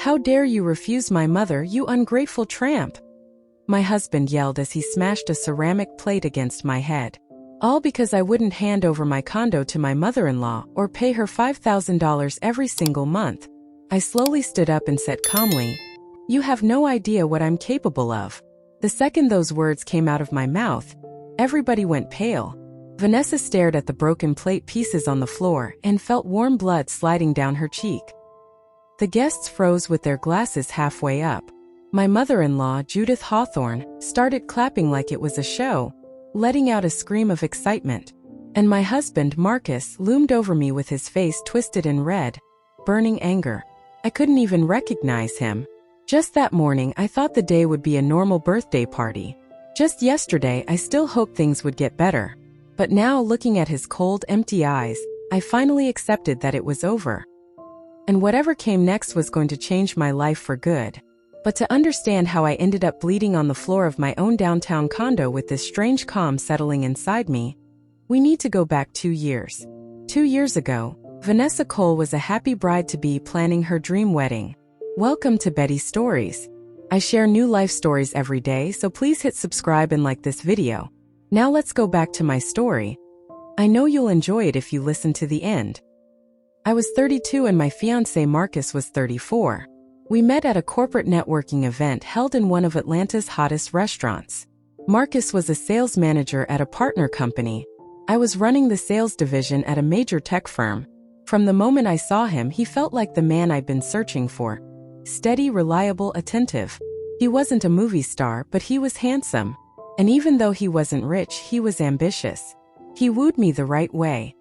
"How dare you refuse my mother, you ungrateful tramp!" my husband yelled as he smashed a ceramic plate against my head. All because I wouldn't hand over my condo to my mother-in-law or pay her $5,000 every single month. I slowly stood up and said calmly, "You have no idea what I'm capable of." The second those words came out of my mouth, everybody went pale. Vanessa stared at the broken plate pieces on the floor and felt warm blood sliding down her cheek. The guests froze with their glasses halfway up. My mother-in-law, Judith Hawthorne, started clapping like it was a show, letting out a scream of excitement. And my husband, Marcus, loomed over me with his face twisted in red, burning anger. I couldn't even recognize him. Just that morning, I thought the day would be a normal birthday party. Just yesterday, I still hoped things would get better. But now, looking at his cold, empty eyes, I finally accepted that it was over. And whatever came next was going to change my life for good. But to understand how I ended up bleeding on the floor of my own downtown condo with this strange calm settling inside me, we need to go back 2 years. 2 years ago, Vanessa Cole was a happy bride-to-be planning her dream wedding. Welcome to Betty's Stories. I share new life stories every day, so please hit subscribe and like this video. Now let's go back to my story. I know you'll enjoy it if you listen to the end. I was 32 and my fiancé Marcus was 34. We met at a corporate networking event held in one of Atlanta's hottest restaurants. Marcus was a sales manager at a partner company. I was running the sales division at a major tech firm. From the moment I saw him, he felt like the man I'd been searching for. Steady, reliable, attentive. He wasn't a movie star, but he was handsome. And even though he wasn't rich, he was ambitious. He wooed me the right way.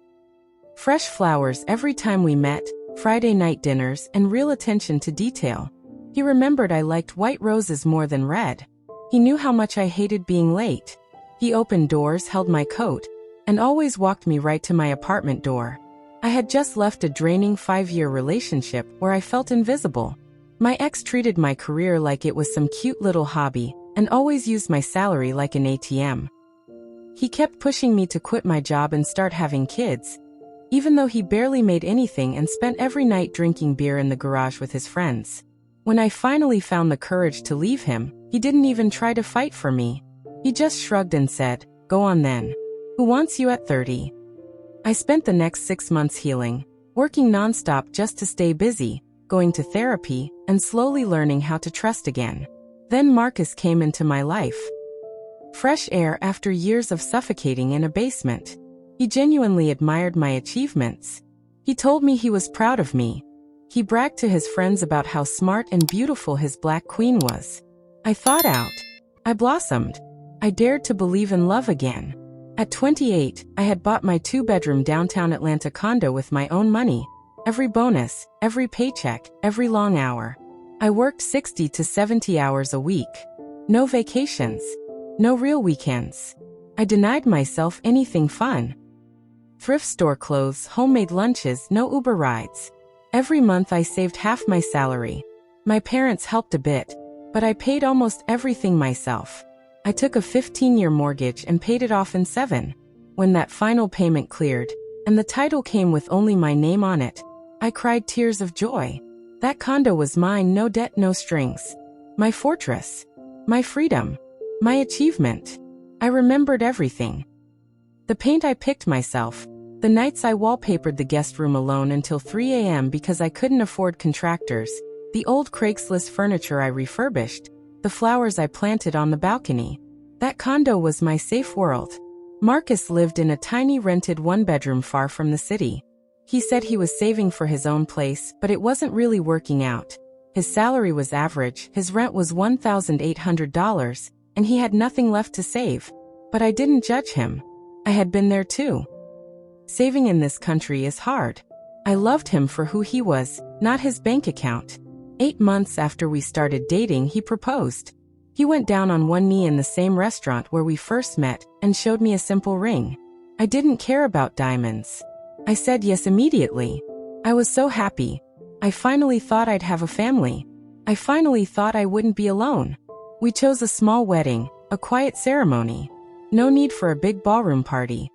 Fresh flowers every time we met, Friday night dinners, and real attention to detail. He remembered I liked white roses more than red. He knew how much I hated being late. He opened doors, held my coat, and always walked me right to my apartment door. I had just left a draining 5-year relationship where I felt invisible. My ex treated my career like it was some cute little hobby, and always used my salary like an ATM. He kept pushing me to quit my job and start having kids, even though he barely made anything and spent every night drinking beer in the garage with his friends. When I finally found the courage to leave him, he didn't even try to fight for me. He just shrugged and said, "Go on then. Who wants you at 30? I spent the next 6 months healing, working nonstop just to stay busy, going to therapy, and slowly learning how to trust again. Then Marcus came into my life. Fresh air after years of suffocating in a basement. He genuinely admired my achievements. He told me he was proud of me. He bragged to his friends about how smart and beautiful his black queen was. I thawed out. I blossomed. I dared to believe in love again. At 28, I had bought my 2-bedroom downtown Atlanta condo with my own money. Every bonus, every paycheck, every long hour. I worked 60 to 70 hours a week. No vacations. No real weekends. I denied myself anything fun. Thrift store clothes, homemade lunches, no Uber rides. Every month I saved half my salary. My parents helped a bit, but I paid almost everything myself. I took a 15-year mortgage and paid it off in 7. When that final payment cleared, and the title came with only my name on it, I cried tears of joy. That condo was mine, no debt, no strings. My fortress. My freedom. My achievement. I remembered everything. The paint I picked myself. The nights I wallpapered the guest room alone until 3 a.m. because I couldn't afford contractors. The old Craigslist furniture I refurbished. The flowers I planted on the balcony. That condo was my safe world. Marcus lived in a tiny rented 1-bedroom far from the city. He said he was saving for his own place, but it wasn't really working out. His salary was average, his rent was $1,800, and he had nothing left to save. But I didn't judge him. I had been there too. Saving in this country is hard. I loved him for who he was, not his bank account. 8 months after we started dating, he proposed. He went down on one knee in the same restaurant where we first met and showed me a simple ring. I didn't care about diamonds. I said yes immediately. I was so happy. I finally thought I'd have a family. I finally thought I wouldn't be alone. We chose a small wedding, a quiet ceremony. No need for a big ballroom party.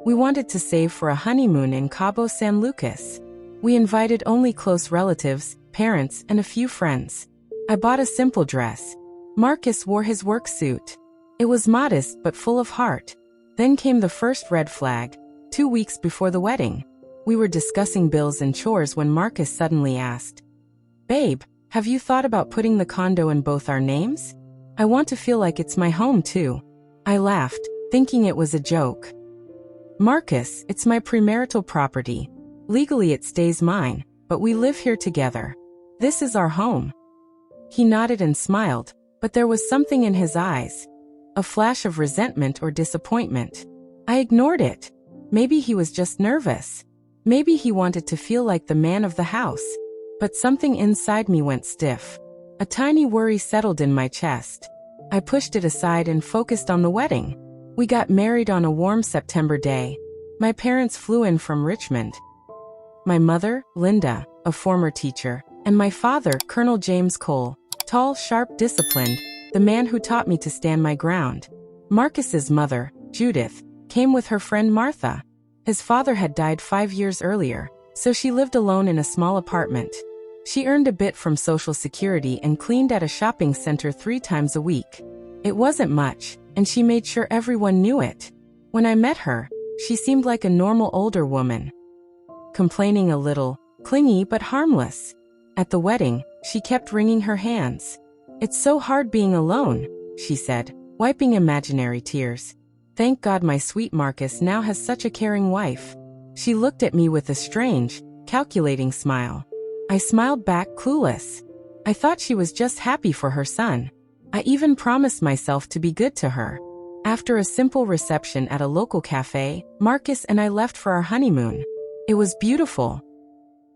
We wanted to save for a honeymoon in Cabo San Lucas. We invited only close relatives, parents, and a few friends. I bought a simple dress. Marcus wore his work suit. It was modest but full of heart. Then came the first red flag, 2 weeks before the wedding. We were discussing bills and chores when Marcus suddenly asked, "Babe, have you thought about putting the condo in both our names? I want to feel like it's my home too." I laughed, thinking it was a joke. "Marcus, it's my premarital property. Legally it stays mine, but we live here together. This is our home." He nodded and smiled, but there was something in his eyes. A flash of resentment or disappointment. I ignored it. Maybe he was just nervous. Maybe he wanted to feel like the man of the house. But something inside me went stiff. A tiny worry settled in my chest. I pushed it aside and focused on the wedding. We got married on a warm September day. My parents flew in from Richmond. My mother, Linda, a former teacher, and my father, Colonel James Cole, tall, sharp, disciplined, the man who taught me to stand my ground. Marcus's mother, Judith, came with her friend Martha. His father had died 5 years earlier, so she lived alone in a small apartment. She earned a bit from Social Security and cleaned at a shopping center 3 times a week. It wasn't much, and she made sure everyone knew it. When I met her, she seemed like a normal older woman. Complaining a little, clingy but harmless. At the wedding, she kept wringing her hands. "It's so hard being alone," she said, wiping imaginary tears. "Thank God my sweet Marcus now has such a caring wife." She looked at me with a strange, calculating smile. I smiled back, clueless. I thought she was just happy for her son. I even promised myself to be good to her. After a simple reception at a local cafe, Marcus and I left for our honeymoon. It was beautiful.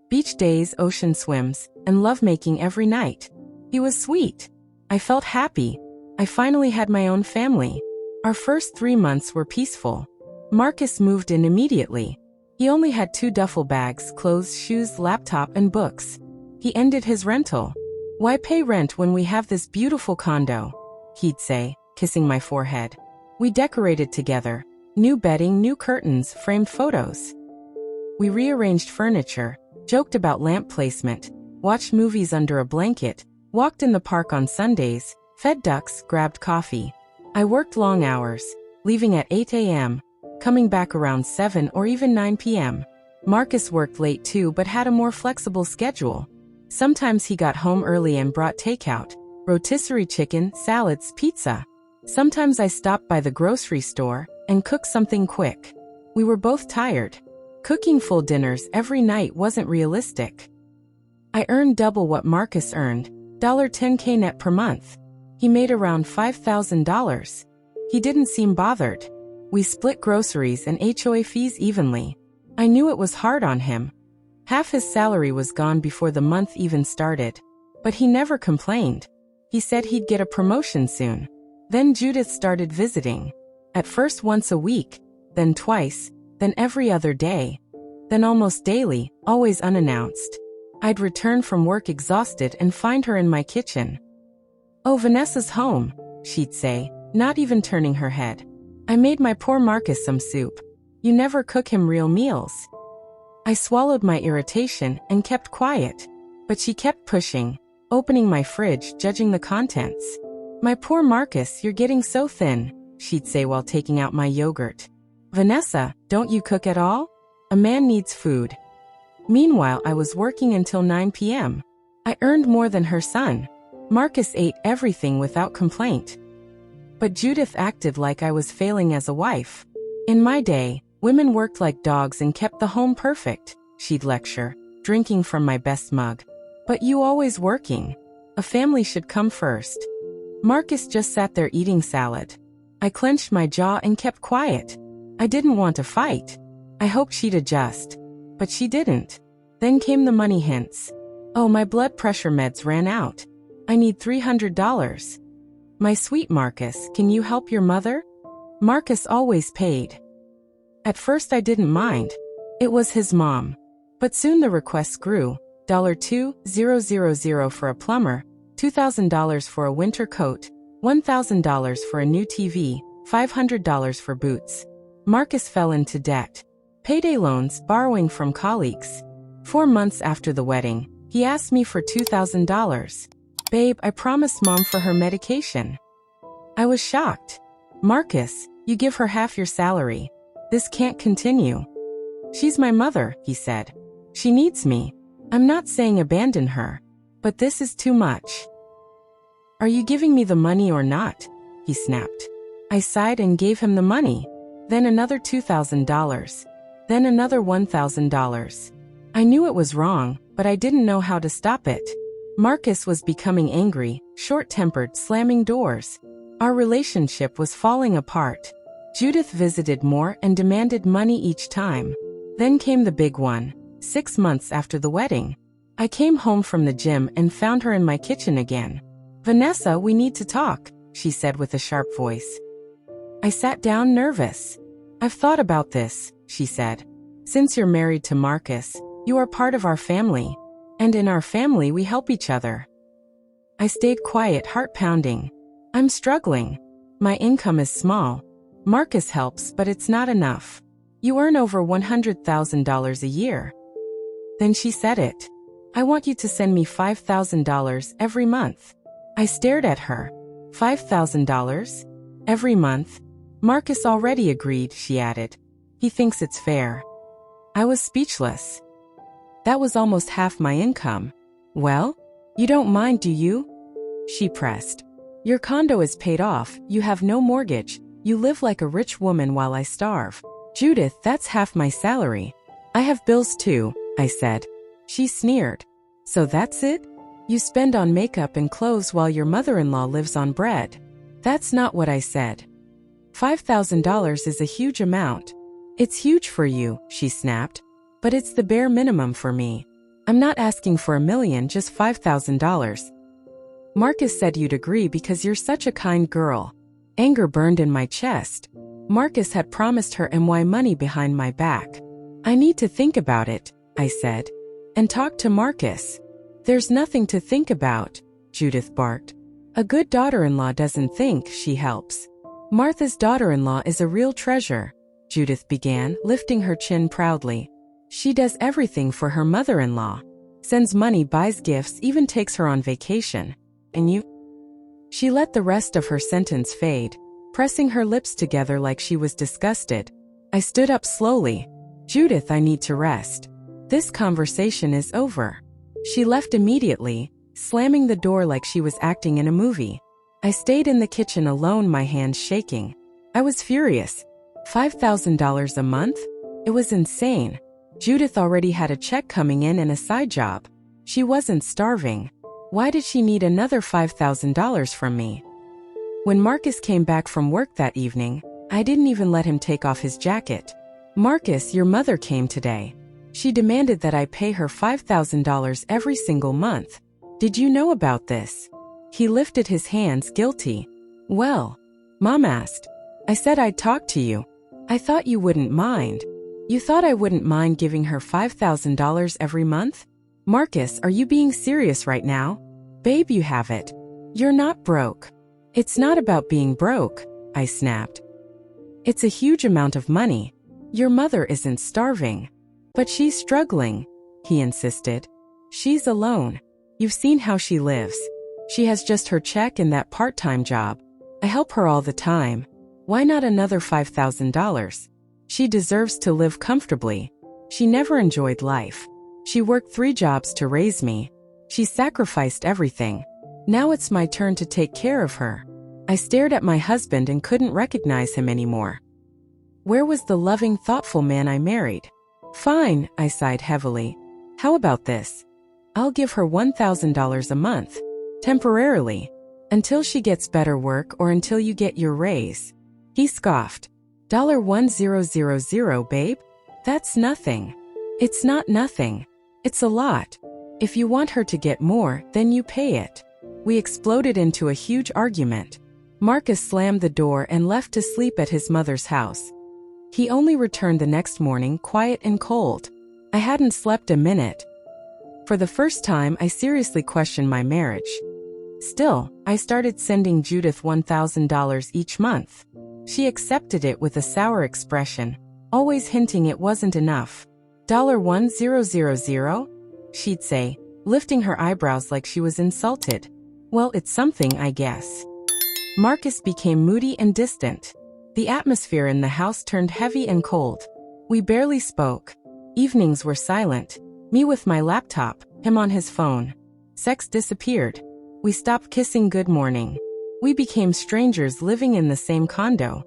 Beach days, ocean swims, and lovemaking every night. He was sweet. I felt happy. I finally had my own family. Our first 3 months were peaceful. Marcus moved in immediately. He only had 2 duffel bags, clothes, shoes, laptop, and books. He ended his rental. "Why pay rent when we have this beautiful condo?" he'd say, kissing my forehead. We decorated together. New bedding, new curtains, framed photos. We rearranged furniture, joked about lamp placement, watched movies under a blanket, walked in the park on Sundays, fed ducks, grabbed coffee. I worked long hours, leaving at 8 a.m., coming back around 7 or even 9 p.m. Marcus worked late too but had a more flexible schedule. Sometimes he got home early and brought takeout, rotisserie chicken, salads, pizza. Sometimes I stopped by the grocery store and cooked something quick. We were both tired. Cooking full dinners every night wasn't realistic. I earned double what Marcus earned, $10K net per month. He made around $5,000. He didn't seem bothered. We split groceries and HOA fees evenly. I knew it was hard on him. Half his salary was gone before the month even started. But he never complained. He said he'd get a promotion soon. Then Judith started visiting. At first once a week, then twice, then every other day. Then almost daily, always unannounced. I'd return from work exhausted and find her in my kitchen. "Oh, Vanessa's home," she'd say, not even turning her head. "I made my poor Marcus some soup. You never cook him real meals." I swallowed my irritation and kept quiet. But she kept pushing, opening my fridge, judging the contents. "My poor Marcus, you're getting so thin," she'd say while taking out my yogurt. "Vanessa, don't you cook at all? A man needs food." Meanwhile, I was working until 9 p.m. I earned more than her son. Marcus ate everything without complaint. But Judith acted like I was failing as a wife. "In my day, women worked like dogs and kept the home perfect," she'd lecture, drinking from my best mug. "But you always working. A family should come first." Marcus just sat there eating salad. I clenched my jaw and kept quiet. I didn't want to fight. I hoped she'd adjust. But she didn't. Then came the money hints. "Oh, my blood pressure meds ran out. I need $300. My sweet Marcus, can you help your mother?" Marcus always paid. At first I didn't mind. It was his mom. But soon the requests grew. $2,000 for a plumber, $2,000 for a winter coat, $1,000 for a new TV, $500 for boots. Marcus fell into debt. Payday loans, borrowing from colleagues. 4 months after the wedding, He asked me for $2,000. Babe, I promised Mom for her medication. I was shocked. Marcus, you give her half your salary. This can't continue. She's my mother, he said. She needs me. I'm not saying abandon her, but this is too much. Are you giving me the money or not? He snapped. I sighed and gave him the money. Then another $2,000. Then another $1,000. I knew it was wrong, but I didn't know how to stop it. Marcus was becoming angry, short-tempered, slamming doors. Our relationship was falling apart. Judith visited more and demanded money each time. Then came the big one, 6 months after the wedding. I came home from the gym and found her in my kitchen again. Vanessa, we need to talk, she said with a sharp voice. I sat down nervous. I've thought about this, she said. Since you're married to Marcus, you are part of our family. And in our family we help each other. I stayed quiet, heart pounding. I'm struggling. My income is small. Marcus helps, but it's not enough. You earn over $100,000 a year. Then she said it. I want you to send me $5,000 every month. I stared at her. $5,000? Every month? Marcus already agreed, she added. He thinks it's fair. I was speechless. That was almost half my income. Well, you don't mind, do you? She pressed. Your condo is paid off, you have no mortgage, you live like a rich woman while I starve. Judith, that's half my salary. I have bills too, I said. She sneered. So that's it? You spend on makeup and clothes while your mother-in-law lives on bread. That's not what I said. $5,000 is a huge amount. It's huge for you, she snapped. But it's the bare minimum for me. I'm not asking for $1 million, just $5,000. Marcus said you'd agree because you're such a kind girl. Anger burned in my chest. Marcus had promised her MY money behind my back. I need to think about it, I said. And talk to Marcus. There's nothing to think about, Judith barked. A good daughter-in-law doesn't think, she helps. Martha's daughter-in-law is a real treasure, Judith began, lifting her chin proudly. She does everything for her mother-in-law. Sends money, buys gifts, even takes her on vacation. And you? She let the rest of her sentence fade, pressing her lips together like she was disgusted. I stood up slowly. Judith, I need to rest. This conversation is over. She left immediately, slamming the door like she was acting in a movie. I stayed in the kitchen alone, my hands shaking. I was furious. $5,000 a month? It was insane. Judith already had a check coming in and a side job. She wasn't starving. Why did she need another $5,000 from me? When Marcus came back from work that evening, I didn't even let him take off his jacket. Marcus, your mother came today. She demanded that I pay her $5,000 every single month. Did you know about this? He lifted his hands, guilty. Well, Mom asked. I said I'd talk to you. I thought you wouldn't mind. You thought I wouldn't mind giving her $5,000 every month? Marcus, are you being serious right now? Babe, you have it. You're not broke. It's not about being broke, I snapped. It's a huge amount of money. Your mother isn't starving. But she's struggling, he insisted. She's alone. You've seen how she lives. She has just her check and that part-time job. I help her all the time. Why not another $5,000? She deserves to live comfortably. She never enjoyed life. She worked 3 jobs to raise me. She sacrificed everything. Now it's my turn to take care of her. I stared at my husband and couldn't recognize him anymore. Where was the loving, thoughtful man I married? Fine, I sighed heavily. How about this? I'll give her $1,000 a month, temporarily, until she gets better work or until you get your raise. He scoffed. $1,000, babe? That's nothing. It's not nothing. It's a lot. If you want her to get more, then you pay it. We exploded into a huge argument. Marcus slammed the door and left to sleep at his mother's house. He only returned the next morning, quiet and cold. I hadn't slept a minute. For the first time, I seriously questioned my marriage. Still, I started sending Judith $1,000 each month. She accepted it with a sour expression, always hinting it wasn't enough. $1,000? She'd say, lifting her eyebrows like she was insulted. Well, it's something, I guess. Marcus became moody and distant. The atmosphere in the house turned heavy and cold. We barely spoke. Evenings were silent. Me with my laptop, him on his phone. Sex disappeared. We stopped kissing good morning. We became strangers living in the same condo.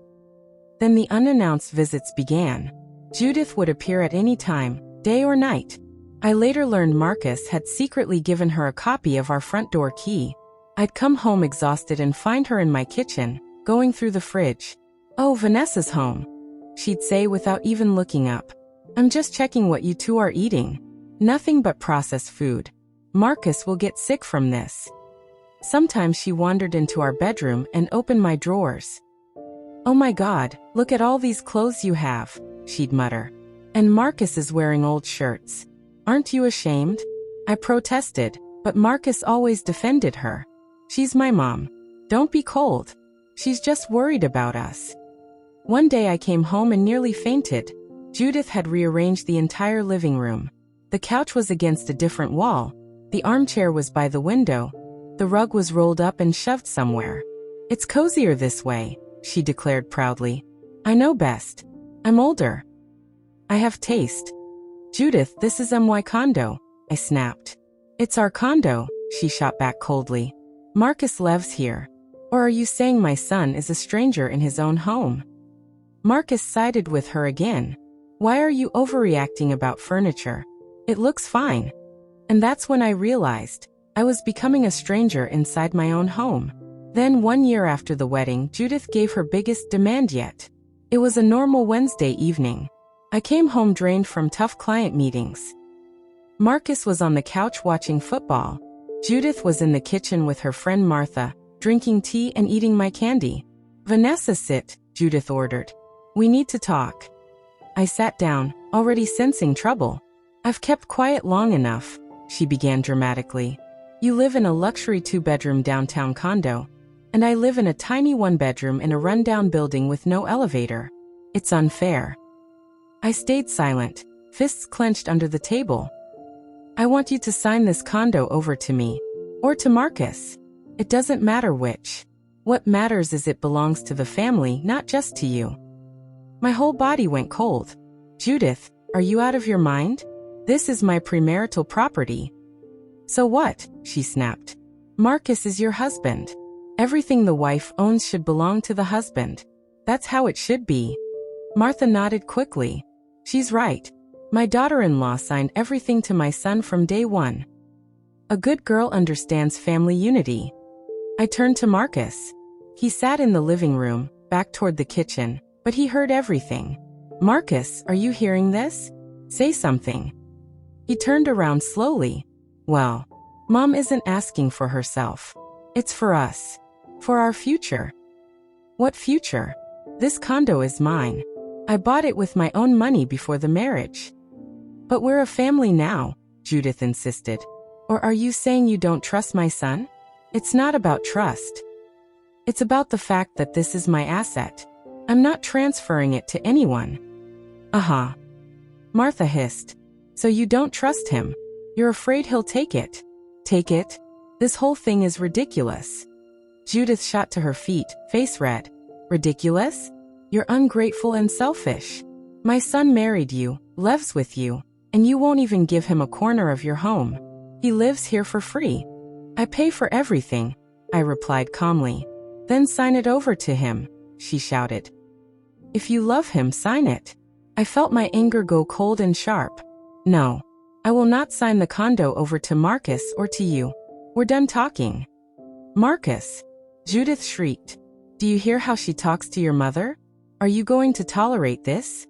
Then the unannounced visits began. Judith would appear at any time, day or night. I later learned Marcus had secretly given her a copy of our front door key. I'd come home exhausted and find her in my kitchen, going through the fridge. "Oh, Vanessa's home," she'd say without even looking up. "I'm just checking what you two are eating. Nothing but processed food. Marcus will get sick from this." Sometimes she wandered into our bedroom and opened my drawers. "Oh my God, look at all these clothes you have," she'd mutter. "And Marcus is wearing old shirts. Aren't you ashamed?" I protested, but Marcus always defended her. "She's my mom. Don't be cold. She's just worried about us." One day I came home and nearly fainted. Judith had rearranged the entire living room. The couch was against a different wall. The armchair was by the window. The rug was rolled up and shoved somewhere. "It's cozier this way," she declared proudly. "I know best. I'm older. I have taste." "Judith, this is my condo," I snapped. "It's our condo," she shot back coldly. "Marcus lives here. Or are you saying my son is a stranger in his own home?" Marcus sided with her again. "Why are you overreacting about furniture? It looks fine." And that's when I realized I was becoming a stranger inside my own home. Then 1 year after the wedding, Judith gave her biggest demand yet. It was a normal Wednesday evening. I came home drained from tough client meetings. Marcus was on the couch watching football. Judith was in the kitchen with her friend Martha, drinking tea and eating my candy. "Vanessa, sit," Judith ordered. "We need to talk." I sat down, already sensing trouble. "I've kept quiet long enough," she began dramatically. "You live in a luxury 2-bedroom downtown condo, and I live in a tiny 1-bedroom in a rundown building with no elevator. It's unfair." I stayed silent, fists clenched under the table. "I want you to sign this condo over to me. Or to Marcus. It doesn't matter which. What matters is it belongs to the family, not just to you." My whole body went cold. "Judith, are you out of your mind? This is my premarital property." "So what?" she snapped. "Marcus is your husband. Everything the wife owns should belong to the husband. That's how it should be." Martha nodded quickly. "She's right. My daughter-in-law signed everything to my son from day one. A good girl understands family unity." I turned to Marcus. He sat in the living room, back toward the kitchen, but he heard everything. "Marcus, are you hearing this? Say something." He turned around slowly. "Well, Mom isn't asking for herself. It's for us. For our future." "What future? This condo is mine. I bought it with my own money before the marriage." "But we're a family now," Judith insisted. "Or are you saying you don't trust my son?" "It's not about trust. It's about the fact that this is my asset. I'm not transferring it to anyone." "Uh-huh," Martha hissed. "So you don't trust him? You're afraid he'll take it?" "Take it? This whole thing is ridiculous." Judith shot to her feet, face red. "Ridiculous? You're ungrateful and selfish. My son married you, lives with you, and you won't even give him a corner of your home. He lives here for free." "I pay for everything," I replied calmly. "Then sign it over to him," she shouted. "If you love him, sign it." I felt my anger go cold and sharp. "No. I will not sign the condo over to Marcus or to you. We're done talking." "Marcus!" Judith shrieked. "Do you hear how she talks to your mother? Are you going to tolerate this?"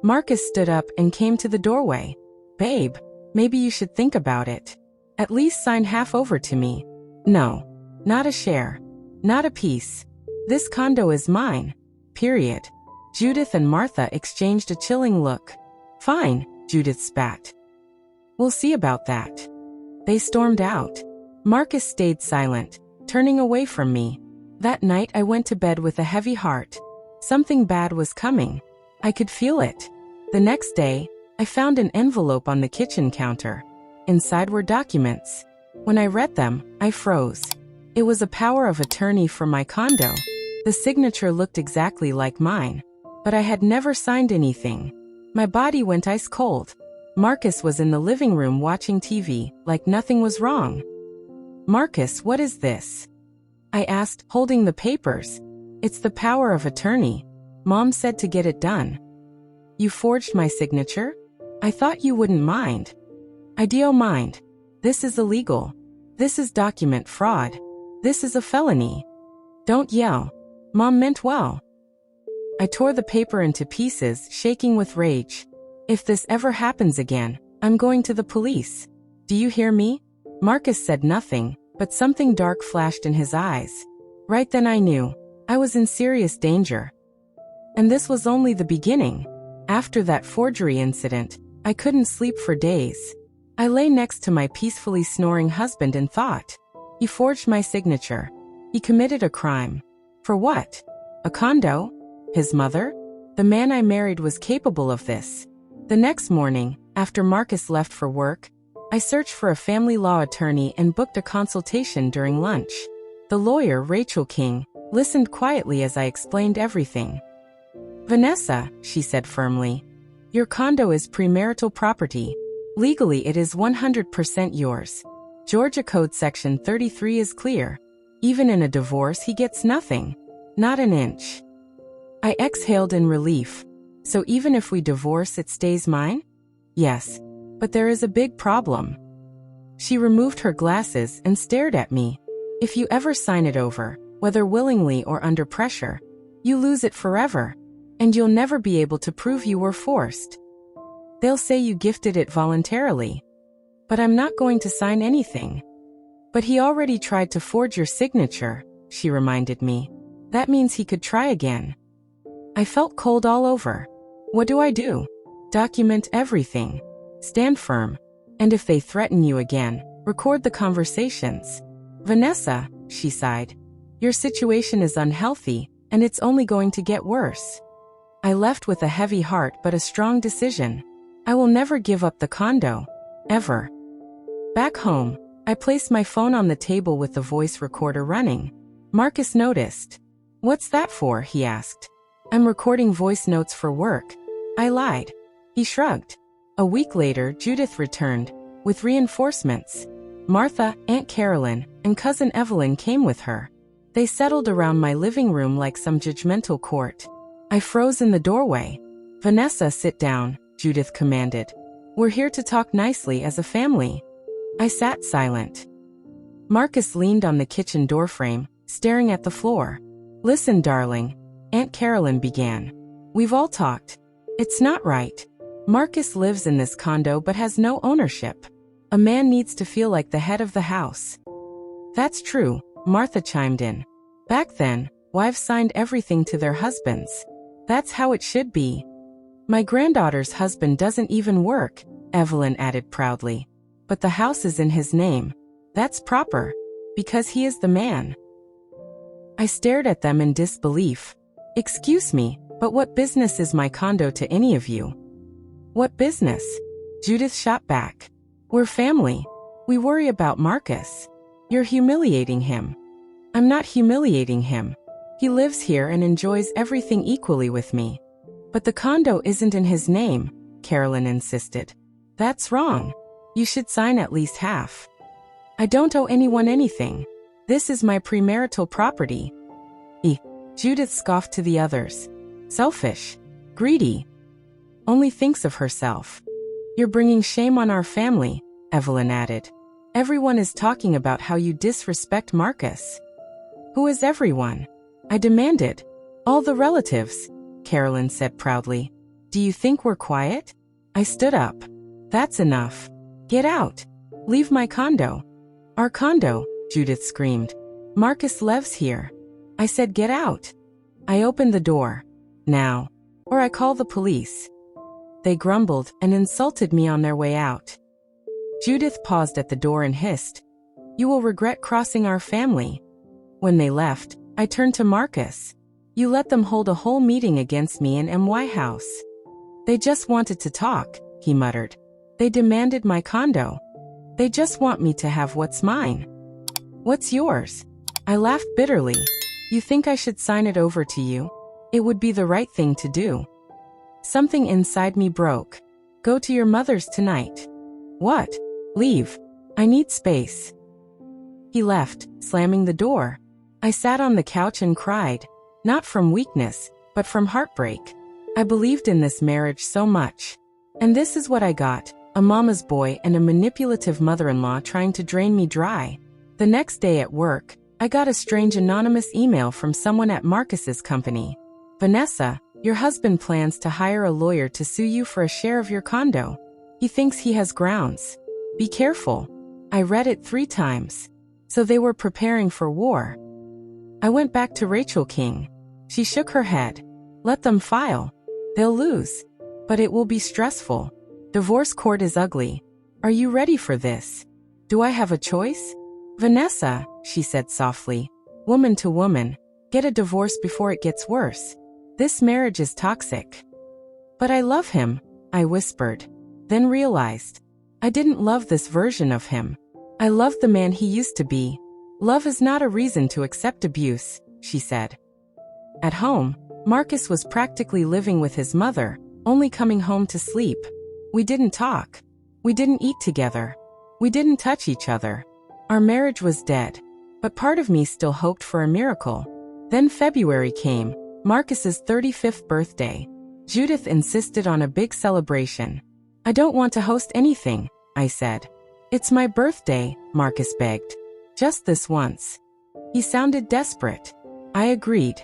Marcus stood up and came to the doorway. "Babe, maybe you should think about it. At least sign half over to me." "No. Not a share. Not a piece. This condo is mine. Period." Judith and Martha exchanged a chilling look. "Fine," Judith spat. "We'll see about that." They stormed out. Marcus stayed silent, turning away from me. That night I went to bed with a heavy heart. Something bad was coming. I could feel it. The next day, I found an envelope on the kitchen counter. Inside were documents. When I read them, I froze. It was a power of attorney for my condo. The signature looked exactly like mine, but I had never signed anything. My body went ice cold. Marcus was in the living room watching TV, like nothing was wrong. "Marcus, what is this?" I asked, holding the papers. "It's the power of attorney. Mom said to get it done." "You forged my signature? I thought you wouldn't mind." "I do mind. This is illegal. This is document fraud. This is a felony." "Don't yell. Mom meant well." I tore the paper into pieces, shaking with rage. "If this ever happens again, I'm going to the police. Do you hear me?" Marcus said nothing, but something dark flashed in his eyes. Right then I knew. I was in serious danger. And this was only the beginning. After that forgery incident, I couldn't sleep for days. I lay next to my peacefully snoring husband and thought, he forged my signature. He committed a crime. For what? A condo? His mother? The man I married was capable of this. The next morning, after Marcus left for work, I searched for a family law attorney and booked a consultation during lunch. The lawyer, Rachel King, listened quietly as I explained everything. "Vanessa," she said firmly, "your condo is premarital property. Legally, it is 100% yours. Georgia Code Section 33 is clear. Even in a divorce, he gets nothing. Not an inch." I exhaled in relief. "So even if we divorce, it stays mine?" "Yes. But there is a big problem." She removed her glasses and stared at me. "If you ever sign it over, whether willingly or under pressure, you lose it forever. And you'll never be able to prove you were forced. They'll say you gifted it voluntarily. But I'm not going to sign anything." "But he already tried to forge your signature," she reminded me. "That means he could try again." I felt cold all over. What do I do? Document everything. Stand firm. And if they threaten you again, record the conversations. "Vanessa," she sighed, "your situation is unhealthy, and it's only going to get worse." I left with a heavy heart but a strong decision. I will never give up the condo. Ever. Back home, I placed my phone on the table with the voice recorder running. Marcus noticed. "What's that for?" he asked. "I'm recording voice notes for work." I lied. He shrugged. A week later, Judith returned, with reinforcements. Martha, Aunt Carolyn, and Cousin Evelyn came with her. They settled around my living room like some judgmental court. I froze in the doorway. "Vanessa, sit down," Judith commanded. "We're here to talk nicely as a family." I sat silent. Marcus leaned on the kitchen doorframe, staring at the floor. "Listen, darling," Aunt Carolyn began. "We've all talked. It's not right. Marcus lives in this condo but has no ownership. A man needs to feel like the head of the house." "That's true," Martha chimed in. "Back then, wives signed everything to their husbands. That's how it should be." "My granddaughter's husband doesn't even work," Evelyn added proudly. "But the house is in his name. That's proper. Because he is the man." I stared at them in disbelief. "Excuse me, but what business is my condo to any of you?" "What business?" Judith shot back. "We're family. We worry about Marcus. You're humiliating him." "I'm not humiliating him. He lives here and enjoys everything equally with me." "But the condo isn't in his name," Carolyn insisted. "That's wrong. You should sign at least half." "I don't owe anyone anything. This is my premarital property." Judith scoffed to the others. "Selfish. Greedy. Only thinks of herself." "You're bringing shame on our family," Evelyn added. "Everyone is talking about how you disrespect Marcus." "Who is everyone?" I demanded. "All the relatives," Carolyn said proudly. "Do you think we're quiet?" I stood up. "That's enough. Get out. Leave my condo." "Our condo," Judith screamed. "Marcus lives here." I said get out. I opened the door. "Now. Or I call the police." They grumbled and insulted me on their way out. Judith paused at the door and hissed, "You will regret crossing our family." When they left, I turned to Marcus. "You let them hold a whole meeting against me in MY house." "They just wanted to talk," he muttered. "They demanded my condo." They just want me to have what's mine. What's yours? I laughed bitterly. You think I should sign it over to you? It would be the right thing to do. Something inside me broke. Go to your mother's tonight. What? Leave. I need space. He left, slamming the door. I sat on the couch and cried, not from weakness, but from heartbreak. I believed in this marriage so much. And this is what I got, a mama's boy and a manipulative mother-in-law trying to drain me dry. The next day at work, I got a strange anonymous email from someone at Marcus's company. Vanessa, your husband plans to hire a lawyer to sue you for a share of your condo. He thinks he has grounds. Be careful. I read it 3 times. So they were preparing for war. I went back to Rachel King. She shook her head. Let them file. They'll lose. But it will be stressful. Divorce court is ugly. Are you ready for this? Do I have a choice? Vanessa, she said softly, woman to woman, get a divorce before it gets worse. This marriage is toxic. But I love him, I whispered. Then realized. I didn't love this version of him. I loved the man he used to be. Love is not a reason to accept abuse, she said. At home, Marcus was practically living with his mother, only coming home to sleep. We didn't talk. We didn't eat together. We didn't touch each other. Our marriage was dead. But part of me still hoped for a miracle. Then February came, Marcus's 35th birthday. Judith insisted on a big celebration. I don't want to host anything, I said. It's my birthday, Marcus begged. Just this once. He sounded desperate. I agreed.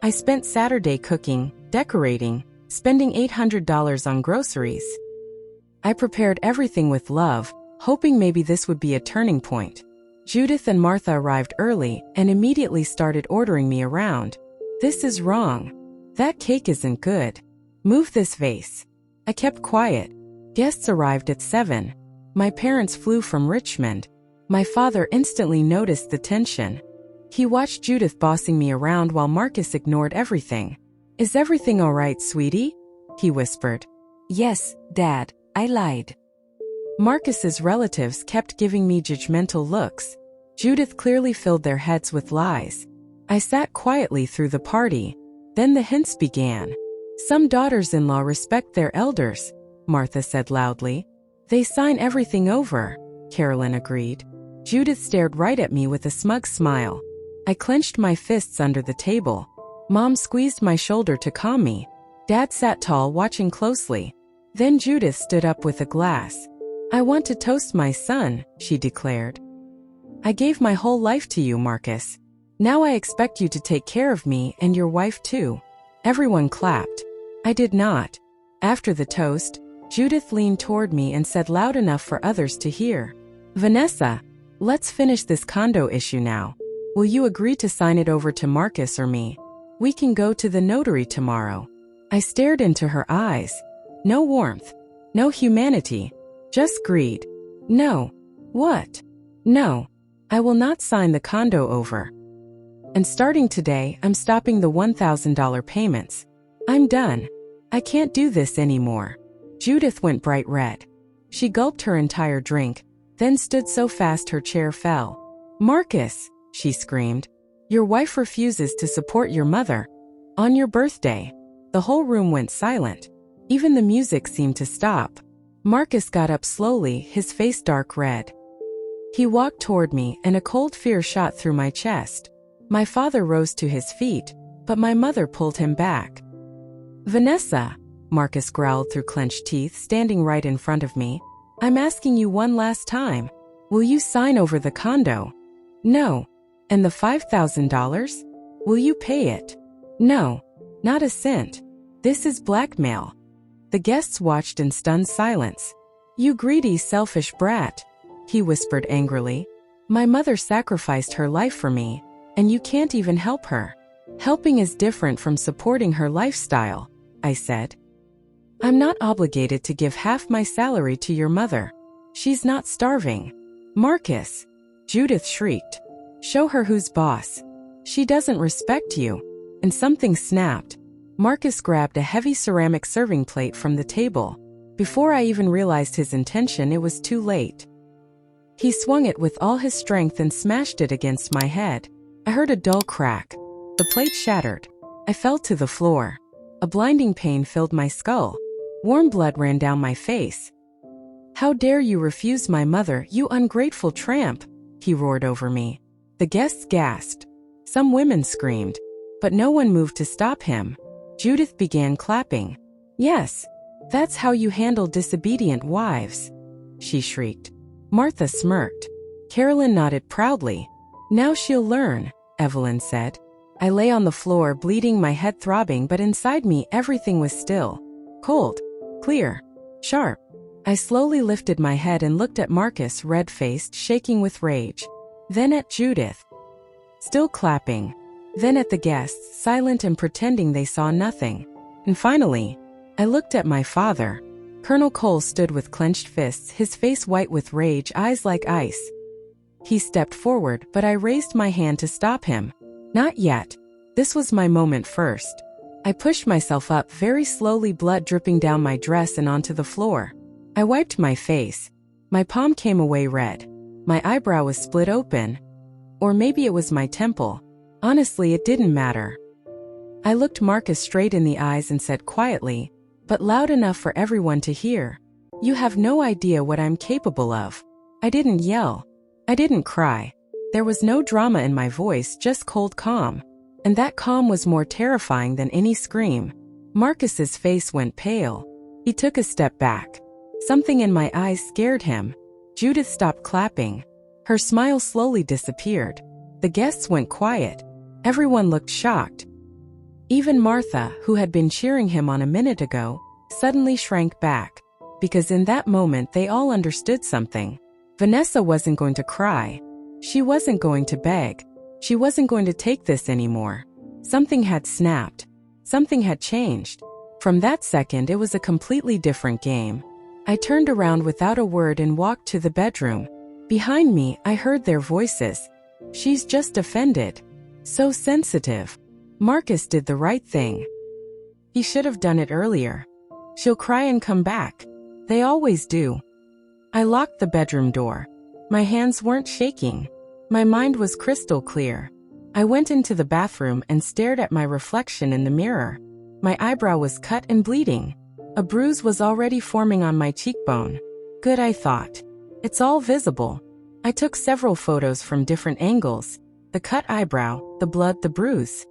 I spent Saturday cooking, decorating, spending $800 on groceries. I prepared everything with love, hoping maybe this would be a turning point. Judith and Martha arrived early and immediately started ordering me around. This is wrong. That cake isn't good. Move this vase. I kept quiet. Guests arrived at 7. My parents flew from Richmond. My father instantly noticed the tension. He watched Judith bossing me around while Marcus ignored everything. Is everything all right, sweetie? He whispered. Yes, Dad, I lied. Marcus's relatives kept giving me judgmental looks. Judith clearly filled their heads with lies. I sat quietly through the party. Then the hints began. Some daughters-in-law respect their elders, Martha said loudly. They sign everything over, Carolyn agreed. Judith stared right at me with a smug smile. I clenched my fists under the table. Mom squeezed my shoulder to calm me. Dad sat tall, watching closely. Then Judith stood up with a glass. I want to toast my son, she declared. I gave my whole life to you, Marcus. Now I expect you to take care of me and your wife too. Everyone clapped. I did not. After the toast, Judith leaned toward me and said loud enough for others to hear. Vanessa, let's finish this condo issue now. Will you agree to sign it over to Marcus or me? We can go to the notary tomorrow. I stared into her eyes. No warmth. No humanity. Just greed. No. What? No. I will not sign the condo over. And starting today, I'm stopping the $1,000 payments. I'm done. I can't do this anymore. Judith went bright red. She gulped her entire drink, then stood so fast her chair fell. Marcus, she screamed. Your wife refuses to support your mother. On your birthday. The whole room went silent. Even the music seemed to stop. Marcus got up slowly, his face dark red. He walked toward me and a cold fear shot through my chest. My father rose to his feet, but my mother pulled him back. Vanessa, Marcus growled through clenched teeth, standing right in front of me. I'm asking you one last time. Will you sign over the condo? No. And the $5,000? Will you pay it? No. Not a cent. This is blackmail. The guests watched in stunned silence. You greedy, selfish brat, he whispered angrily. My mother sacrificed her life for me, and you can't even help her. Helping is different from supporting her lifestyle, I said. I'm not obligated to give half my salary to your mother. She's not starving. Marcus, Judith shrieked. Show her who's boss. She doesn't respect you. And something snapped. Marcus grabbed a heavy ceramic serving plate from the table. Before I even realized his intention, it was too late. He swung it with all his strength and smashed it against my head. I heard a dull crack. The plate shattered. I fell to the floor. A blinding pain filled my skull. Warm blood ran down my face. "How dare you refuse my mother, you ungrateful tramp!" he roared over me. The guests gasped. Some women screamed, but no one moved to stop him. Judith began clapping. "Yes, that's how you handle disobedient wives," she shrieked. Martha smirked. Carolyn nodded proudly. "Now she'll learn," Evelyn said. I lay on the floor, bleeding, my head throbbing, but inside me everything was still. Cold, clear, sharp. I slowly lifted my head and looked at Marcus, red-faced, shaking with rage. Then at Judith, still clapping. Then at the guests, silent and pretending they saw nothing. And finally, I looked at my father. Colonel Cole stood with clenched fists, his face white with rage, eyes like ice. He stepped forward, but I raised my hand to stop him. Not yet. This was my moment first. I pushed myself up very slowly, blood dripping down my dress and onto the floor. I wiped my face. My palm came away red. My eyebrow was split open. Or maybe it was my temple. Honestly, it didn't matter. I looked Marcus straight in the eyes and said quietly, but loud enough for everyone to hear, "You have no idea what I'm capable of." I didn't yell. I didn't cry. There was no drama in my voice, just cold calm. And that calm was more terrifying than any scream. Marcus's face went pale. He took a step back. Something in my eyes scared him. Judith stopped clapping. Her smile slowly disappeared. The guests went quiet. Everyone looked shocked. Even Martha, who had been cheering him on a minute ago, suddenly shrank back. Because in that moment they all understood something. Vanessa wasn't going to cry. She wasn't going to beg. She wasn't going to take this anymore. Something had snapped. Something had changed. From that second, it was a completely different game. I turned around without a word and walked to the bedroom. Behind me, I heard their voices. "She's just offended. So sensitive. Marcus did the right thing. He should have done it earlier. She'll cry and come back. They always do." I locked the bedroom door. My hands weren't shaking. My mind was crystal clear. I went into the bathroom and stared at my reflection in the mirror. My eyebrow was cut and bleeding. A bruise was already forming on my cheekbone. Good, I thought. It's all visible. I took several photos from different angles. The cut eyebrow, the blood, the bruise.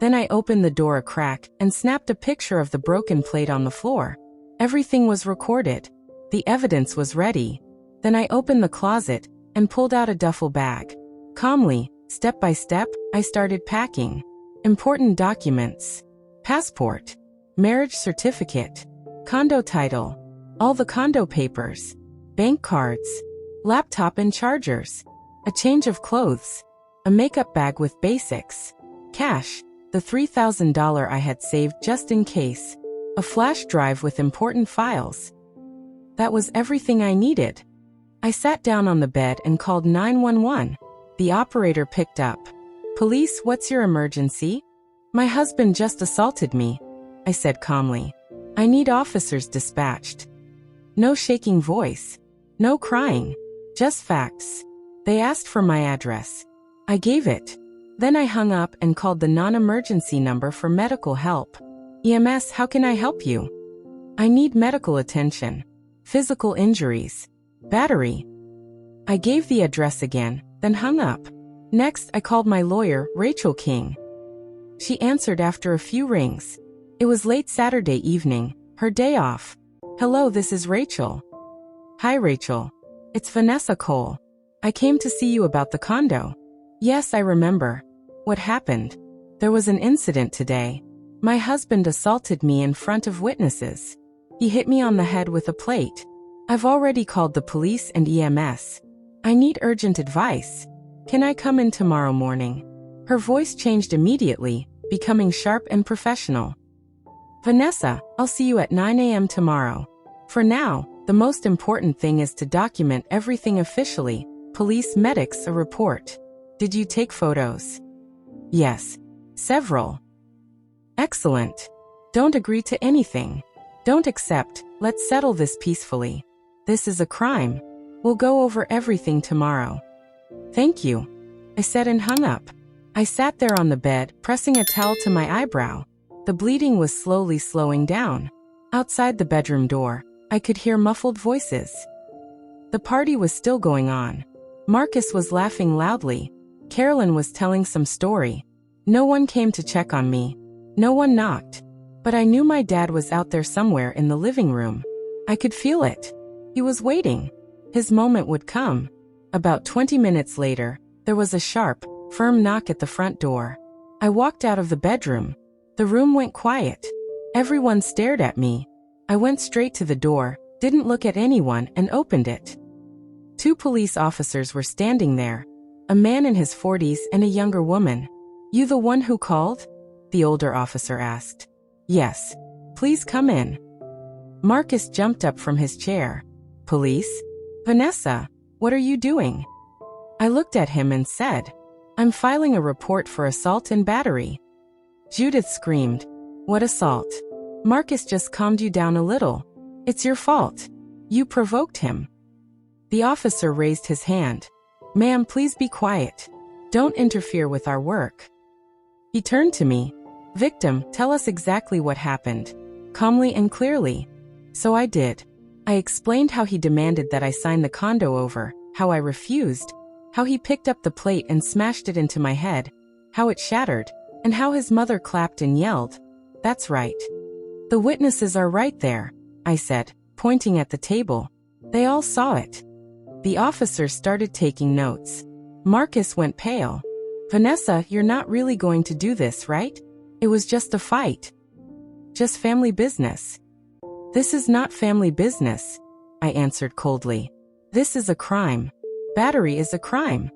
Then I opened the door a crack and snapped a picture of the broken plate on the floor. Everything was recorded. The evidence was ready. Then I opened the closet and pulled out a duffel bag. Calmly, step by step, I started packing. Important documents. Passport. Marriage certificate. Condo title. All the condo papers. Bank cards. Laptop and chargers. A change of clothes. A makeup bag with basics. Cash. The $3,000 I had saved just in case. A flash drive with important files. That was everything I needed. I sat down on the bed and called 911. The operator picked up. "Police, what's your emergency?" "My husband just assaulted me," I said calmly. "I need officers dispatched." No shaking voice. No crying. Just facts. They asked for my address. I gave it. Then I hung up and called the non-emergency number for medical help. "EMS, how can I help you?" "I need medical attention. Physical injuries. Battery." I gave the address again, then hung up. Next, I called my lawyer, Rachel King. She answered after a few rings. It was late Saturday evening, her day off. "Hello, this is Rachel." "Hi, Rachel. It's Vanessa Cole. I came to see you about the condo." "Yes, I remember. What happened?" "There was an incident today. My husband assaulted me in front of witnesses. He hit me on the head with a plate. I've already called the police and EMS. I need urgent advice. Can I come in tomorrow morning?" Her voice changed immediately, becoming sharp and professional. "Vanessa, I'll see you at 9 a.m. tomorrow. For now, the most important thing is to document everything officially. Police, medics, a report. Did you take photos?" "Yes. Several." "Excellent. Don't agree to anything. Don't accept. Let's settle this peacefully. This is a crime. We'll go over everything tomorrow. Thank you, I said and hung up. I sat there on the bed, pressing a towel to my eyebrow. The bleeding was slowly slowing down. Outside the bedroom door, I could hear muffled voices. The party was still going on. Marcus was laughing loudly. Carolyn was telling some story. No one came to check on me. No one knocked. But I knew my dad was out there somewhere in the living room. I could feel it. He was waiting. His moment would come. About 20 minutes later, there was a sharp, firm knock at the front door. I walked out of the bedroom. The room went quiet. Everyone stared at me. I went straight to the door, didn't look at anyone, and opened it. 2 police officers were standing there. A man in his 40s and a younger woman. You the one who called? The older officer asked. Yes. Please come in. Marcus jumped up from his chair. Police? Vanessa, what are you doing? I looked at him and said, I'm filing a report for assault and battery. Judith screamed. What assault? Marcus just calmed you down a little. It's your fault. You provoked him. The officer raised his hand. Ma'am, please be quiet. Don't interfere with our work. He turned to me. Victim, tell us exactly what happened. Calmly and clearly. So I did. I explained how he demanded that I sign the condo over, how I refused, how he picked up the plate and smashed it into my head, how it shattered, and how his mother clapped and yelled. That's right. The witnesses are right there, I said, pointing at the table. They all saw it. The officers started taking notes. Marcus went pale. Vanessa, you're not really going to do this, right? It was just a fight. Just family business. This is not family business, I answered coldly. This is a crime. Battery is a crime.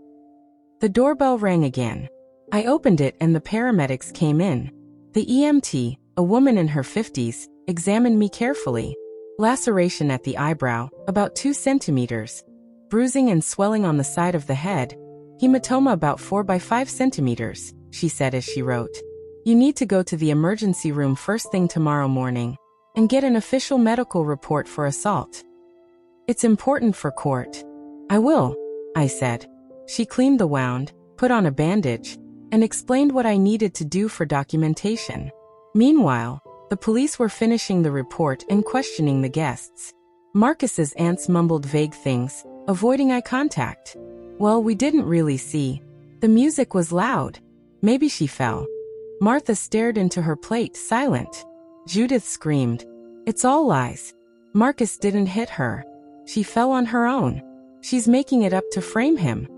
The doorbell rang again. I opened it and the paramedics came in. The EMT, a woman in her 50s, examined me carefully. Laceration at the eyebrow, about 2 centimeters. Bruising and swelling on the side of the head. Hematoma about 4 by 5 centimeters, she said as she wrote. You need to go to the emergency room first thing tomorrow morning and get an official medical report for assault. It's important for court. I will, I said. She cleaned the wound, put on a bandage, and explained what I needed to do for documentation. Meanwhile, the police were finishing the report and questioning the guests. Marcus's aunts mumbled vague things, avoiding eye contact. Well, we didn't really see. The music was loud. Maybe she fell. Martha stared into her plate, silent. Judith screamed. It's all lies. Marcus didn't hit her. She fell on her own. She's making it up to frame him.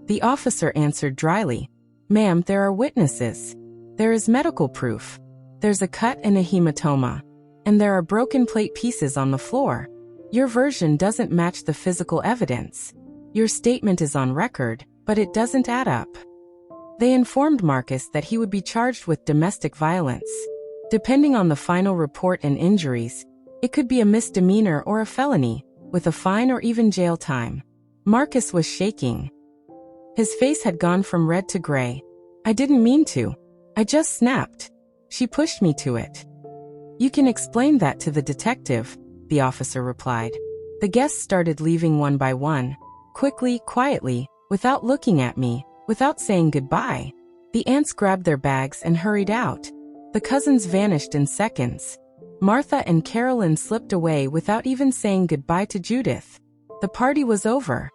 The officer answered dryly. Ma'am, there are witnesses. There is medical proof. There's a cut and a hematoma. And there are broken plate pieces on the floor. Your version doesn't match the physical evidence. Your statement is on record, but it doesn't add up. They informed Marcus that he would be charged with domestic violence. Depending on the final report and injuries, it could be a misdemeanor or a felony, with a fine or even jail time. Marcus was shaking. His face had gone from red to gray. I didn't mean to. I just snapped. She pushed me to it. You can explain that to the detective, the officer replied. The guests started leaving one by one, quickly, quietly, without looking at me, without saying goodbye. The aunts grabbed their bags and hurried out. The cousins vanished in seconds. Martha and Carolyn slipped away without even saying goodbye to Judith. The party was over.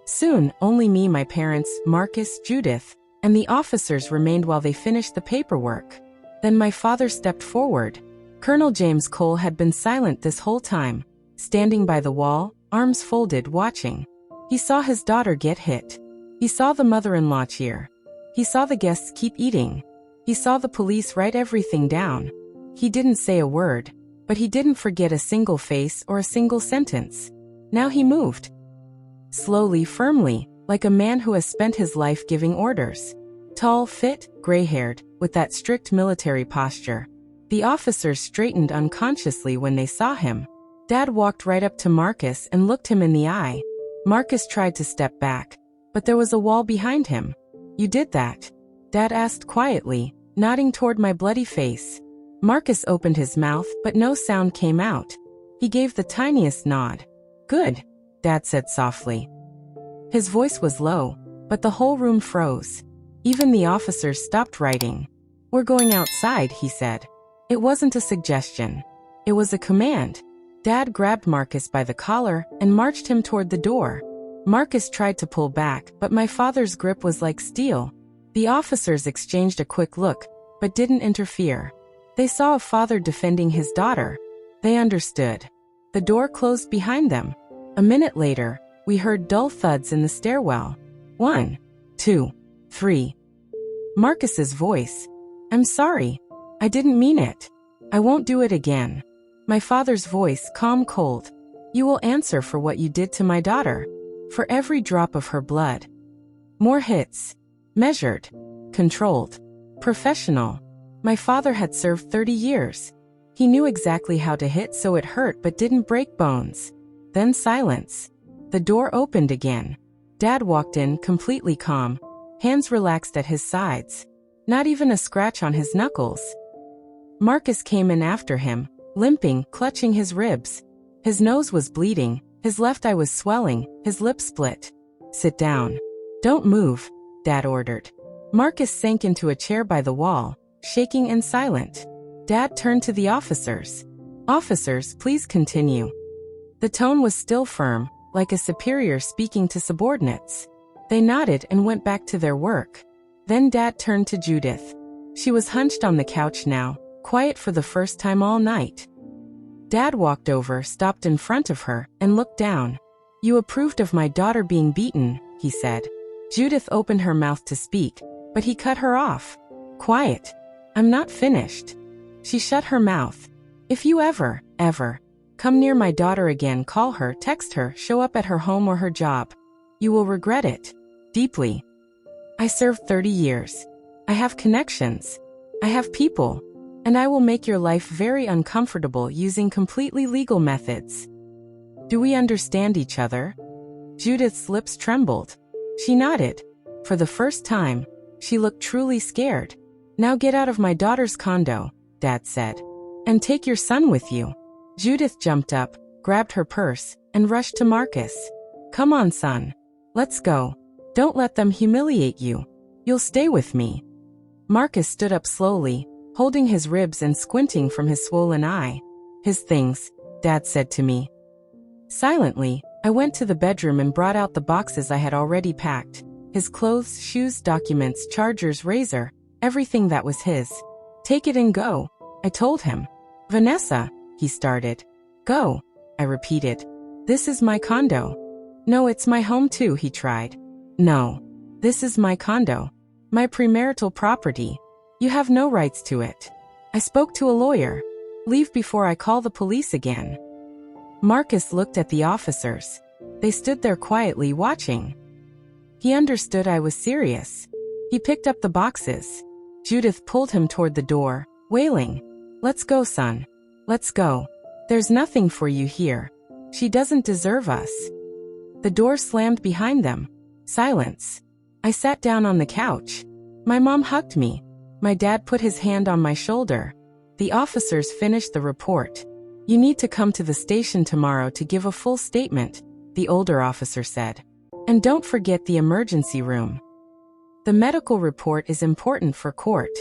Soon, only me, my parents, Marcus, Judith, and the officers remained while they finished the paperwork. Then my father stepped forward. Colonel James Cole had been silent this whole time, standing by the wall, arms folded, watching. He saw his daughter get hit. He saw the mother-in-law cheer. He saw the guests keep eating. He saw the police write everything down. He didn't say a word, but he didn't forget a single face or a single sentence. Now he moved. Slowly, firmly, like a man who has spent his life giving orders. Tall, fit, gray-haired, with that strict military posture. The officers straightened unconsciously when they saw him. Dad walked right up to Marcus and looked him in the eye. Marcus tried to step back, but there was a wall behind him. You did that? Dad asked quietly, nodding toward my bloody face. Marcus opened his mouth, but no sound came out. He gave the tiniest nod. Good. Dad said softly. His voice was low, but the whole room froze. Even the officers stopped writing. We're going outside, he said. It wasn't a suggestion. It was a command. Dad grabbed Marcus by the collar and marched him toward the door. Marcus tried to pull back, but my father's grip was like steel. The officers exchanged a quick look, but didn't interfere. They saw a father defending his daughter. They understood. The door closed behind them. A minute later, we heard dull thuds in the stairwell. 1, 2, 3. Marcus's voice. I'm sorry. I didn't mean it. I won't do it again. My father's voice, calm, cold. You will answer for what you did to my daughter. For every drop of her blood. More hits. Measured. Controlled. Professional. My father had served 30 years. He knew exactly how to hit so it hurt but didn't break bones. Then silence. The door opened again. Dad walked in, completely calm, hands relaxed at his sides. Not even a scratch on his knuckles. Marcus came in after him, limping, clutching his ribs. His nose was bleeding, his left eye was swelling, his lips split. Sit down. Don't move, Dad ordered. Marcus sank into a chair by the wall, shaking and silent. Dad turned to the officers. Officers, please continue. The tone was still firm, like a superior speaking to subordinates. They nodded and went back to their work. Then Dad turned to Judith. She was hunched on the couch now, quiet for the first time all night. Dad walked over, stopped in front of her, and looked down. You approved of my daughter being beaten, he said. Judith opened her mouth to speak, but he cut her off. Quiet. I'm not finished. She shut her mouth. If you ever come near my daughter again, call her, text her, show up at her home or her job. You will regret it. Deeply. I served 30 years. I have connections. I have people. And I will make your life very uncomfortable using completely legal methods. Do we understand each other? Judith's lips trembled. She nodded. For the first time, she looked truly scared. Now get out of my daughter's condo, Dad said. And take your son with you. Judith jumped up, grabbed her purse, and rushed to Marcus. Come on, son. Let's go. Don't let them humiliate you. You'll stay with me. Marcus stood up slowly, holding his ribs and squinting from his swollen eye. His things, Dad said to me. Silently, I went to the bedroom and brought out the boxes I had already packed. His clothes, shoes, documents, chargers, razor, everything that was his. Take it and go, I told him. Vanessa, he started. Go, I repeated. This is my condo. No, it's my home too, he tried. No, this is my condo. My premarital property. You have no rights to it. I spoke to a lawyer. Leave before I call the police again. Marcus looked at the officers. They stood there quietly watching. He understood I was serious. He picked up the boxes. Judith pulled him toward the door, wailing. Let's go, son. Let's go. There's nothing for you here. She doesn't deserve us. The door slammed behind them. Silence. I sat down on the couch. My mom hugged me. My dad put his hand on my shoulder. The officers finished the report. You need to come to the station tomorrow to give a full statement, the older officer said. And don't forget the emergency room. The medical report is important for court.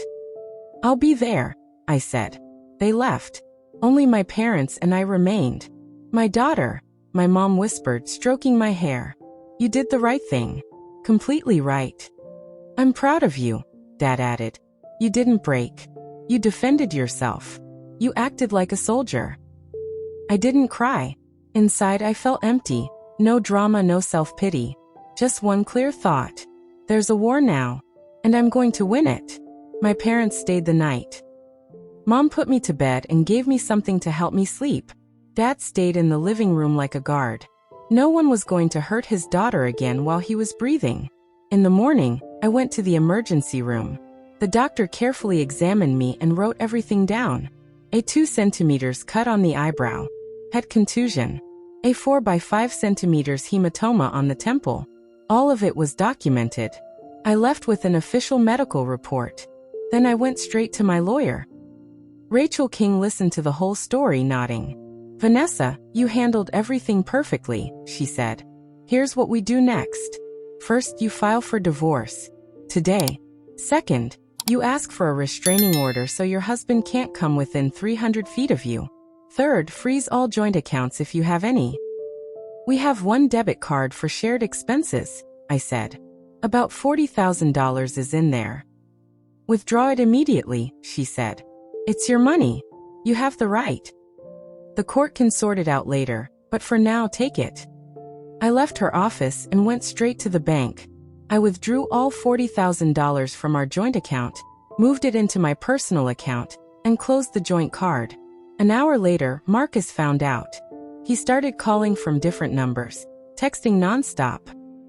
I'll be there, I said. They left. Only my parents and I remained. My daughter, my mom whispered, stroking my hair. You did the right thing. Completely right. I'm proud of you, Dad added. You didn't break. You defended yourself. You acted like a soldier. I didn't cry. Inside I felt empty. No drama, no self-pity. Just one clear thought. There's a war now, and I'm going to win it. My parents stayed the night. Mom put me to bed and gave me something to help me sleep. Dad stayed in the living room like a guard. No one was going to hurt his daughter again while he was breathing. In the morning, I went to the emergency room. The doctor carefully examined me and wrote everything down. A 2 centimeters cut on the eyebrow. Head contusion. A 4 by 5 centimeters hematoma on the temple. All of it was documented. I left with an official medical report. Then I went straight to my lawyer. Rachel King listened to the whole story, nodding. Vanessa, you handled everything perfectly, she said. Here's what we do next. First, you file for divorce. Today. Second, you ask for a restraining order so your husband can't come within 300 feet of you. Third, freeze all joint accounts if you have any. We have one debit card for shared expenses, I said. About $40,000 is in there. Withdraw it immediately, she said. It's your money. You have the right. The court can sort it out later, but for now take it. I left her office and went straight to the bank. I withdrew all $40,000 from our joint account, moved it into my personal account, and closed the joint card. An hour later, Marcus found out. He started calling from different numbers, texting nonstop.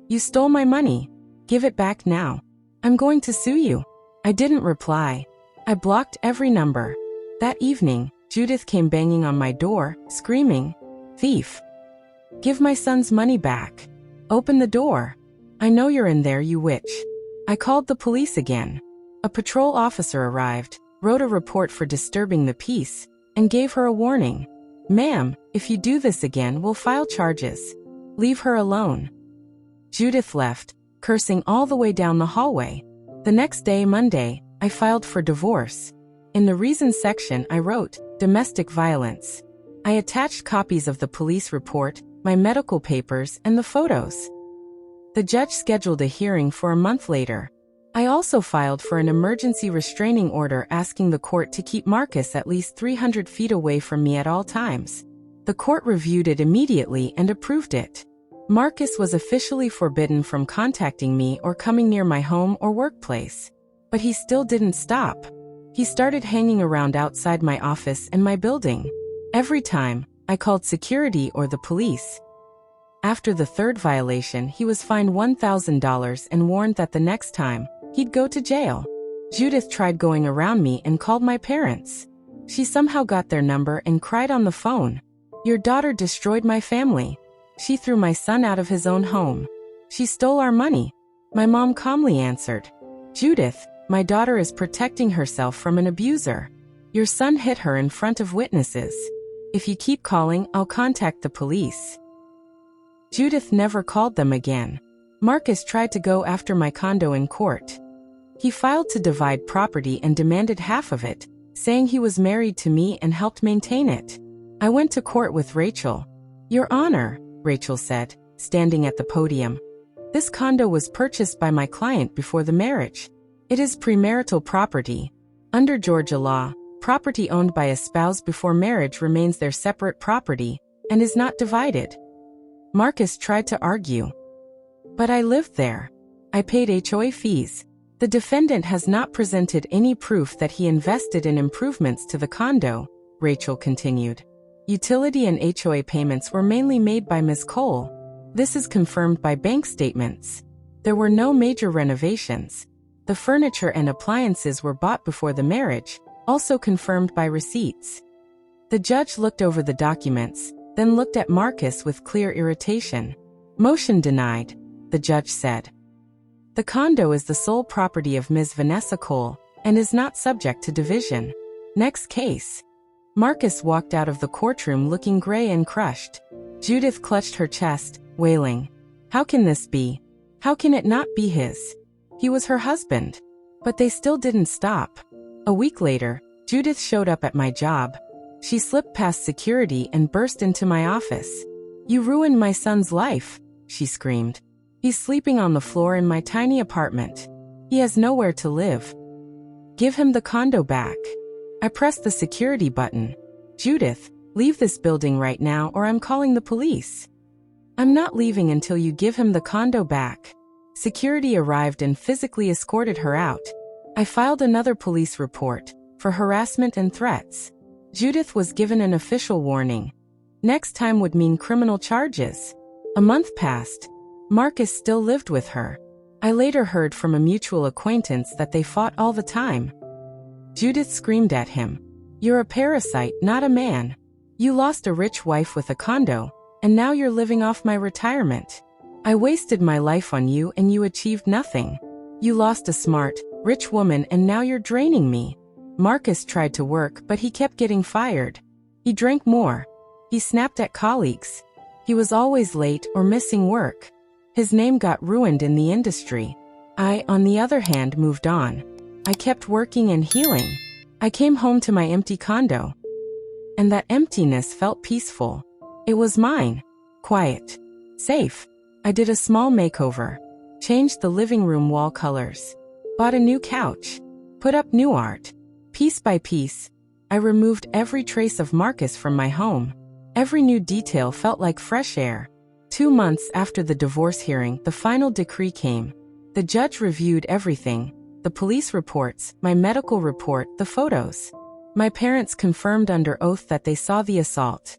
You stole my money. Give it back now. I'm going to sue you. I didn't reply. I blocked every number. That evening, Judith came banging on my door, screaming, "Thief! Give my son's money back. Open the door. I know you're in there, you witch." I called the police again. A patrol officer arrived, wrote a report for disturbing the peace, and gave her a warning. "Ma'am, if you do this again, we'll file charges. Leave her alone." Judith left, cursing all the way down the hallway. The next day, Monday, I filed for divorce. In the reasons section, I wrote, "Domestic violence." I attached copies of the police report, my medical papers, and the photos. The judge scheduled a hearing for a month later. I also filed for an emergency restraining order asking the court to keep Marcus at least 300 feet away from me at all times. The court reviewed it immediately and approved it. Marcus was officially forbidden from contacting me or coming near my home or workplace. But he still didn't stop. He started hanging around outside my office and my building. Every time, I called security or the police. After the third violation, he was fined $1,000 and warned that the next time, he'd go to jail. Judith tried going around me and called my parents. She somehow got their number and cried on the phone. "Your daughter destroyed my family. She threw my son out of his own home. She stole our money." My mom calmly answered, "Judith, my daughter is protecting herself from an abuser. Your son hit her in front of witnesses. If you keep calling, I'll contact the police." Judith never called them again. Marcus tried to go after my condo in court. He filed to divide property and demanded half of it, saying he was married to me and helped maintain it. I went to court with Rachel. "Your Honor," Rachel said, standing at the podium. "This condo was purchased by my client before the marriage. It is premarital property. Under Georgia law, property owned by a spouse before marriage remains their separate property and is not divided." Marcus tried to argue. "But I lived there. I paid HOA fees. The defendant has not presented any proof that he invested in improvements to the condo," Rachel continued. "Utility and HOA payments were mainly made by Ms. Cole. This is confirmed by bank statements. There were no major renovations. The furniture and appliances were bought before the marriage, also confirmed by receipts." The judge looked over the documents, then looked at Marcus with clear irritation. "Motion denied," the judge said. "The condo is the sole property of Ms. Vanessa Cole and is not subject to division. Next case." Marcus walked out of the courtroom looking gray and crushed. Judith clutched her chest, wailing, "How can this be? How can it not be his? He was her husband." But they still didn't stop. A week later, Judith showed up at my job. She slipped past security and burst into my office. "You ruined my son's life," she screamed. "He's sleeping on the floor in my tiny apartment. He has nowhere to live. Give him the condo back." I pressed the security button. "Judith, leave this building right now or I'm calling the police." "I'm not leaving until you give him the condo back." Security arrived and physically escorted her out. I filed another police report for harassment and threats. Judith was given an official warning. Next time would mean criminal charges. A month passed. Marcus still lived with her. I later heard from a mutual acquaintance that they fought all the time. Judith screamed at him, "You're a parasite, not a man. You lost a rich wife with a condo, and now you're living off my retirement. I wasted my life on you and you achieved nothing. You lost a smart, rich woman and now you're draining me." Marcus tried to work, but he kept getting fired. He drank more. He snapped at colleagues. He was always late or missing work. His name got ruined in the industry. I, on the other hand, moved on. I kept working and healing. I came home to my empty condo. And that emptiness felt peaceful. It was mine. Quiet. Safe. I did a small makeover. Changed the living room wall colors. Bought a new couch. Put up new art. Piece by piece, I removed every trace of Marcus from my home. Every new detail felt like fresh air. 2 months after the divorce hearing, the final decree came. The judge reviewed everything. The police reports, my medical report, the photos. My parents confirmed under oath that they saw the assault.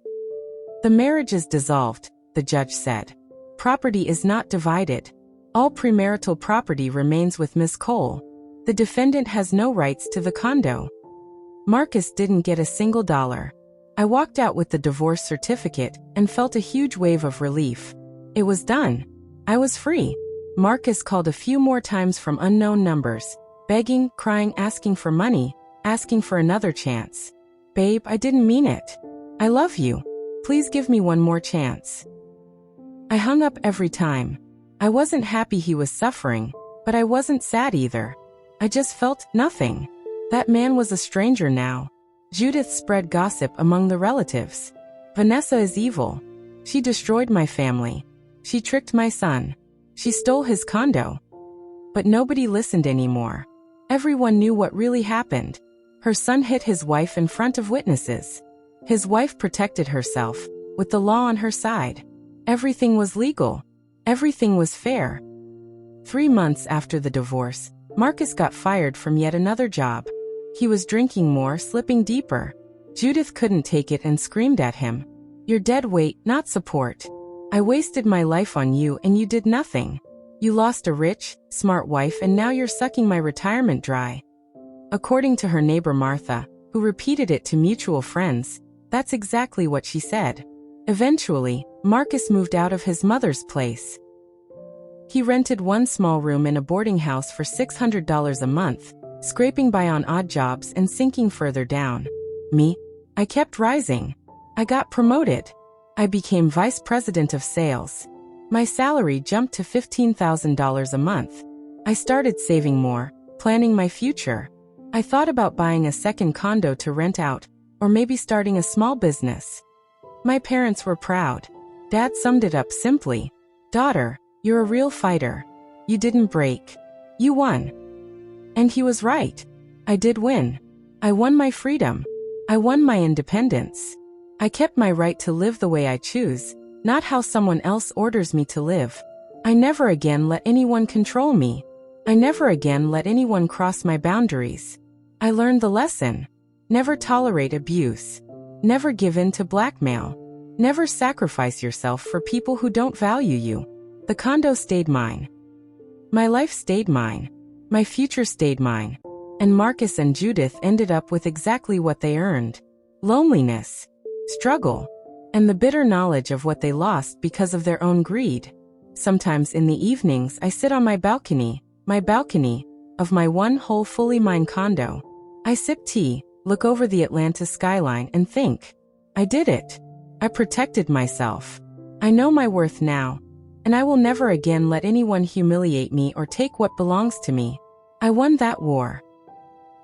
The marriage is dissolved, the judge said. Property is not divided. All premarital property remains with Miss Cole. The defendant has no rights to the condo. Marcus didn't get a single dollar. I walked out with the divorce certificate and felt a huge wave of relief. It was done. I was free. Marcus called a few more times from unknown numbers, begging, crying, asking for money, asking for another chance. Babe, I didn't mean it. I love you. Please give me one more chance. I hung up every time. I wasn't happy he was suffering, but I wasn't sad either. I just felt nothing. That man was a stranger now. Judith spread gossip among the relatives. Vanessa is evil. She destroyed my family. She tricked my son. She stole his condo. But nobody listened anymore. Everyone knew what really happened. Her son hit his wife in front of witnesses. His wife protected herself, with the law on her side. Everything was legal. Everything was fair. 3 months after the divorce, Marcus got fired from yet another job. He was drinking more, slipping deeper. Judith couldn't take it and screamed at him. You're dead weight, not support. I wasted my life on you and you did nothing. You lost a rich, smart wife and now you're sucking my retirement dry. According to her neighbor Martha, who repeated it to mutual friends, that's exactly what she said. Eventually, Marcus moved out of his mother's place. He rented one small room in a boarding house for $600 a month, scraping by on odd jobs and sinking further down. Me? I kept rising. I got promoted. I became vice president of sales. My salary jumped to $15,000 a month. I started saving more, planning my future. I thought about buying a second condo to rent out, or maybe starting a small business. My parents were proud. Dad summed it up simply. Daughter, you're a real fighter. You didn't break. You won. And he was right. I did win. I won my freedom. I won my independence. I kept my right to live the way I choose, not how someone else orders me to live. I never again let anyone control me. I never again let anyone cross my boundaries. I learned the lesson. Never tolerate abuse. Never give in to blackmail. Never sacrifice yourself for people who don't value you. The condo stayed mine. My life stayed mine. My future stayed mine. And Marcus and Judith ended up with exactly what they earned. Loneliness, struggle, and the bitter knowledge of what they lost because of their own greed. Sometimes in the evenings I sit on my balcony of my one whole fully mine condo. I sip tea, look over the Atlanta skyline and think, I did it. I protected myself. I know my worth now, and I will never again let anyone humiliate me or take what belongs to me. I won that war.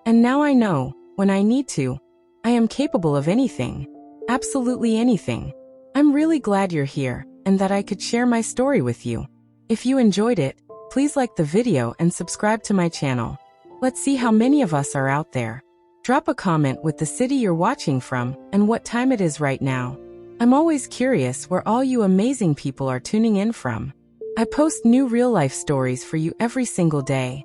And now I know, when I need to, I am capable of anything. Absolutely anything. I'm really glad you're here, and that I could share my story with you. If you enjoyed it, please like the video and subscribe to my channel. Let's see how many of us are out there. Drop a comment with the city you're watching from and what time it is right now. I'm always curious where all you amazing people are tuning in from. I post new real-life stories for you every single day.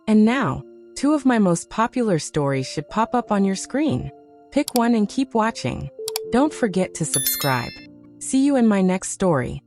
And now, 2 of my most popular stories should pop up on your screen. Pick one and keep watching. Don't forget to subscribe. See you in my next story.